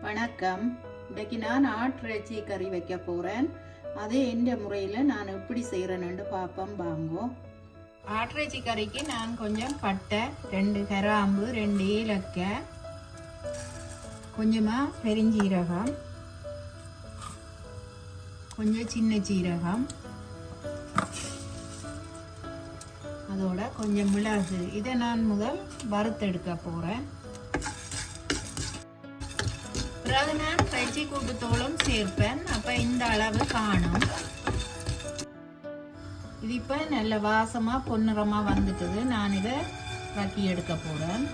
வணக்கம். இன்றைக்கு நான் ஆட்டிறைச்சி கறி வைக்க போகிறேன். அது எந்த முறையில் நான் எப்படி செய்கிறேன்னு பார்ப்போம் வாங்கோ. ஆட்டிறைச்சி கறிக்கு நான் கொஞ்சம் பட்டை, 2 கிராம்பு, 2 ஏலக்காய், கொஞ்சமாக பெருஞ்சீரகம், கொஞ்சம் சின்ன சீரகம், அதோட கொஞ்சம் மிளகு, இதை நான் முதல் வறுத்தெடுக்க போகிறேன். பிறகு நான் இறைச்சி கூட்டுத்தோளும் சேர்ப்பேன். அப்போ இந்த அளவு காணும். இது இப்போ நல்ல வாசமாக பொன்னிறமாக வந்துட்டுது. நான் இதை வக்கி எடுக்க போகிறேன்.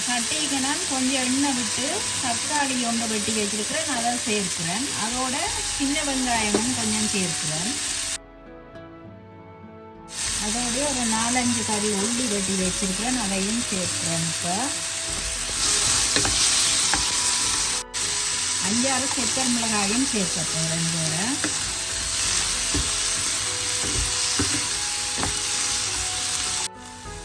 சட்டிக்கு நான் கொஞ்சம் எண்ணெய் விட்டு தக்காளி ஒன்று வெட்டி வச்சிருக்கிறேன், அதை சேர்க்கிறேன். அதோட சின்ன வெங்காயமும் கொஞ்சம் சேர்க்கிறேன். அதோட ஒரு 4-5 கறி உள்ளி வெட்டி வச்சிருக்கிறேன், அதையும் சேர்க்கிறேன். இப்போ 5-6 செத்தல் மிளகாயும் சேர்க்க போகிறேன். இதோட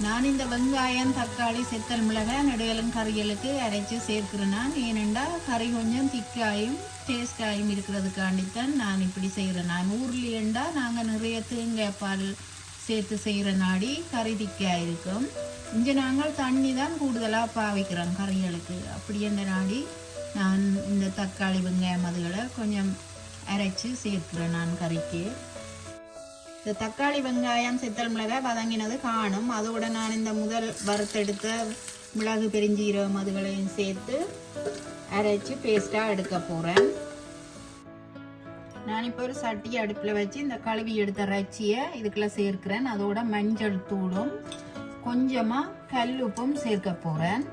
நான் இந்த வெங்காயம், தக்காளி, செத்தல் மிளகாய் நெடுகலும் கறிகளுக்கு அரைச்சி சேர்க்கிறேன். நான் ஏனென்றால் கறி கொஞ்சம் திக்காயும் டேஸ்டாயும் இருக்கிறதுக்காண்டித்தான் நான் இப்படி செய்கிறேன். நான் ஊர்லேண்டா நாங்கள் நிறைய தேங்காய் பால் சேர்த்து செய்கிற நாடி கறி திக்காக இருக்கும். இங்கே நாங்கள் தண்ணி தான் கூடுதலாக பாவிக்கிறோம் கறிகளுக்கு. அப்படி என்ற நாடி நான் இந்த தக்காளி வெங்காயம் அதுகளை கொஞ்சம் அரைச்சி சேர்க்கிறேன் நான் கறிக்கு. இந்த தக்காளி வெங்காயம் செத்தல் மிளகாய் வதங்கினது காணும். அதோட நான் இந்த முதல் வறுத்தெடுத்த மிளகு பெருஞ்சீரகம் அதுகளையும் சேர்த்து அரைச்சி பேஸ்ட்டாக எடுக்க போகிறேன். நான் இப்போ ஒரு சட்டி அடுப்பில் வச்சு இந்த கழுவி எடுத்த இறைச்சியை இதுக்குள்ளே சேர்க்கிறேன். அதோட மஞ்சள் தூளும் கொஞ்சமாக கல் உப்பும் சேர்க்க போகிறேன்.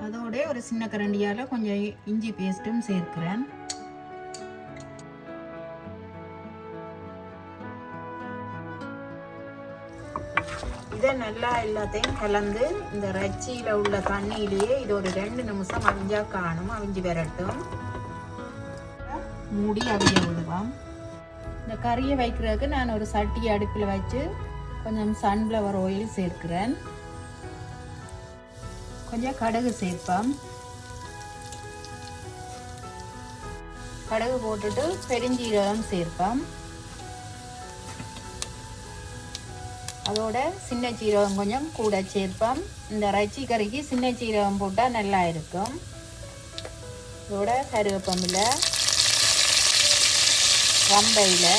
அதோட ஒரு சின்ன கரண்டியால் கொஞ்சம் இஞ்சி பேஸ்ட்டும் சேர்க்கிறேன். இதை நல்லா எல்லாத்தையும் கலந்து இந்த இறைச்சியில் உள்ள தண்ணியிலேயே இது ஒரு 2 நிமிஷம் அவிஞ்சா காணும். அவிஞ்சு வரட்டும். மூடி அவிய விடுவோம். இந்த கறியை வைக்கிறதுக்கு நான் ஒரு சட்டி அடுப்பில் வச்சு கொஞ்சம் சன்ஃப்ளவர் ஆயில் சேர்க்கிறேன். கொஞ்சம் கடுகு சேர்ப்போம். கடுகு போட்டுட்டு பெருஞ்சீரகம் சேர்ப்போம். அதோட சின்ன சீரகம் கொஞ்சம் கூட சேர்ப்போம். இந்த இறைச்சி கறிக்கு சின்ன சீரகம் போட்டால் நல்லா இருக்கும். இதோட கருவேப்பிலை, ரம்பையில்,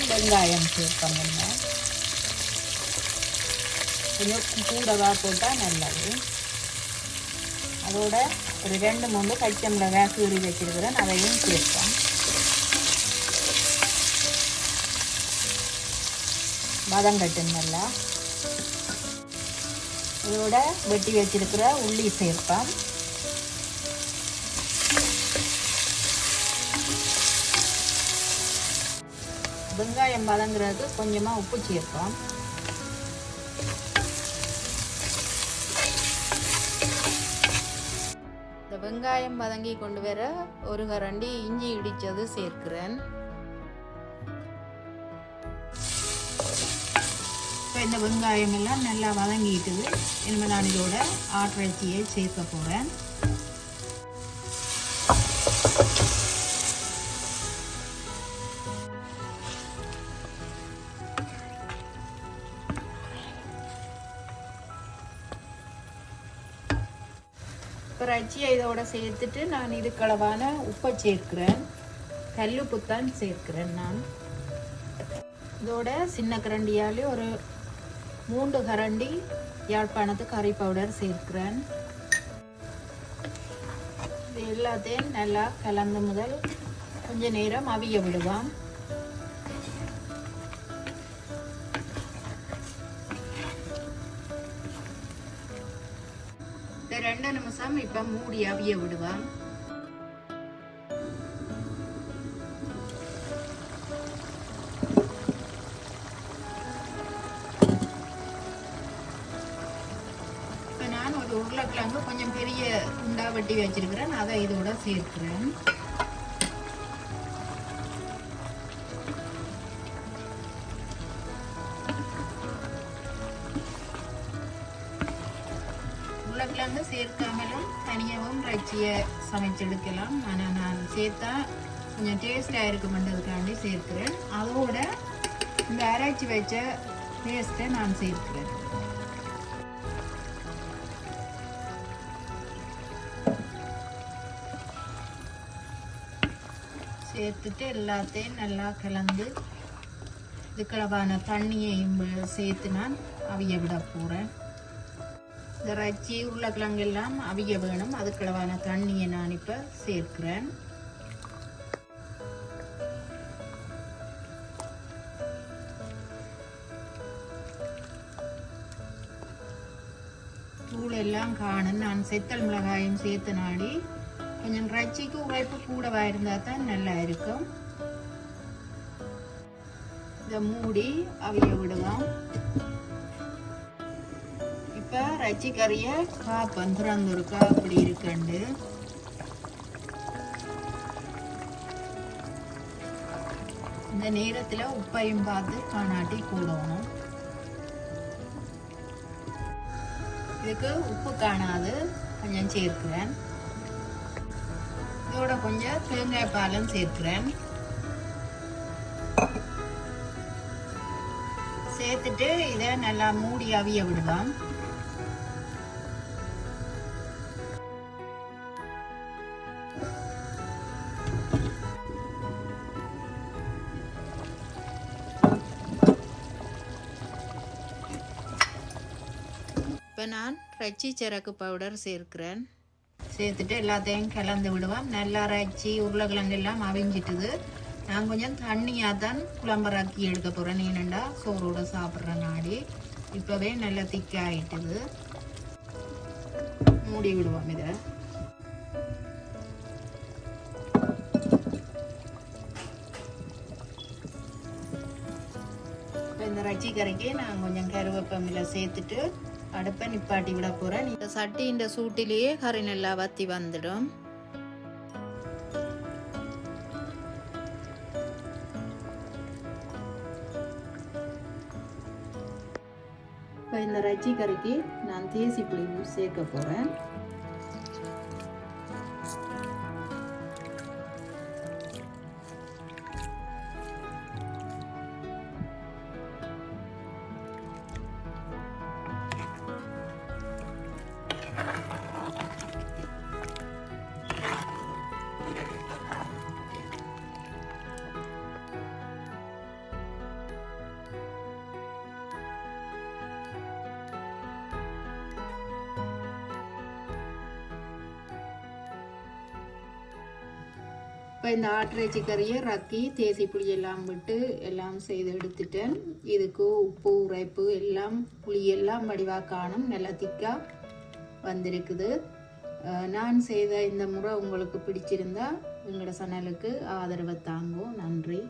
வெங்காயம் சேர்ப்போம். கொஞ்சம் கூடவா போட்டால் நல்லது. அதோட ஒரு 2-3 பச்சை மிளகாய் கீறி வச்சிருக்கிறேன், அதையும் சேர்ப்போம். வதங்கட்டும் நல்லா. இதோட வெட்டி வச்சிருக்கிற உள்ளி சேர்ப்போம். வெங்காயம் வதங்குறதுக்கு கொஞ்சமாக உப்பு சேர்ப்போம். இந்த வெங்காயம் வதங்கி கொண்டு வர ஒரு கரண்டி இஞ்சி இடித்தது சேர்க்கிறேன். இப்போ இந்த வெங்காயம் எல்லாம் நல்லா வதங்கிட்டுது. இனிமேல் நான் இதோட ஆட்டிறைச்சியை சேர்க்க போகிறேன். இப்போ இறைச்சியை இதோட சேர்த்துட்டு நான் இதுக்களவான உப்பை சேர்க்கிறேன். கல்லுப்பு தான் சேர்க்கிறேன். நான் இதோட சின்ன கரண்டியாலே ஒரு 3 கரண்டி யாழ்ப்பாணத்து கறி பவுடர் சேர்க்கிறேன். இது எல்லாத்தையும் நல்லா கலந்து முதல் கொஞ்ச நேரம் அவிய விடுவோம். இந்த 2 நிமிஷம் இப்போ மூடி அவிய விடுவோம். இப்போ நான் ஒரு உருளைக்கிழங்கு கொஞ்சம் பெரிய குண்டா வெட்டி வச்சிருக்கிறேன், அதை இதோட சேர்க்கிறேன். சேர்த்தாண்டு சேர்க்காமலும் தனியாகவும் இறைச்சியை சமைச்செடுக்கலாம். ஆனால் நான் சேர்த்தா கொஞ்சம் டேஸ்டாக இருக்குமென்றதுக்காண்டி சேர்க்கிறேன். அதோட இந்த அரைச்சி வச்ச பேஸ்ட்டை நான் சேர்க்கிறேன். சேர்த்துட்டு எல்லாத்தையும் நல்லா கலந்து இதுக்களவான தண்ணியையும் சேர்த்து நான் அவிய விட போகிறேன். இந்த இறைச்சி உருளைக்கிழங்கு எல்லாம் அவிய வேணும். அதுக்களவான தண்ணியை நான் இப்போ சேர்க்கிறேன். தூள் எல்லாம் காணும். நான் செத்தல் மிளகாயும் சேர்த்து நாடி கொஞ்சம் இறைச்சிக்கு உழைப்பு கூடவா இருந்தால் தான் நல்லா இருக்கும். இதை மூடி அவிய விடுவோம். இப்போ இறைச்சி கறியை காப்பம் திறந்துருக்கா அப்படி இருக்குண்டு. இந்த நேரத்தில் உப்பையும் பார்த்து காணாட்டி கூடணும். இதுக்கு உப்பு காணாது கொஞ்சம் சேர்க்கிறேன். இதோட கொஞ்சம் தேங்காய் பாலும் சேர்க்கிறேன். சேர்த்துட்டு இதை நல்லா மூடி அவிய விடுவோம். இப்போ நான் இறைச்சி சிறகு பவுடர் சேர்க்கிறேன். சேர்த்துட்டு எல்லாத்தையும் கலந்து விடுவோம். நல்லா இறைச்சி உருளைக்கிழங்கு எல்லாம் அவிஞ்சிட்டுது. நான் கொஞ்சம் தண்ணியாக தான் குழம்பராக்கி எடுக்க போகிறேன். ஏனண்டா சோறோட சாப்பிட்ற நாடி இப்போவே நல்லா திக்காயிட்டுது. மூடி விடுவோம் இதை. இப்போ இந்த இறைச்சி கறிக்கு நான் கொஞ்சம் கருவேப்பமில சேர்த்துட்டு அடுப்பை நிப்பாட்டி விட போகிறேன். இந்த சட்டி இந்த சூட்டிலேயே கறி நல்லா வத்தி வந்துடும். இப்போ இந்த இறைச்சி கறிக்கு நான் தேசி புளி சேர்க்க போகிறேன். இப்போ இந்த ஆட்டிறைச்சி கறியை ரக்கி தேசி புளி எல்லாம் விட்டு எல்லாம் செய்து எடுத்துட்டேன். இதுக்கு உப்பு உரைப்பு எல்லாம் புளியெல்லாம் வடிவாக காணும். நல்லா திக்காக வந்திருக்குது. நான் செய்த இந்த முறை உங்களுக்கு பிடிச்சிருந்தா எங்களோட சேனலுக்கு ஆதரவை தாங்குவோம். நன்றி.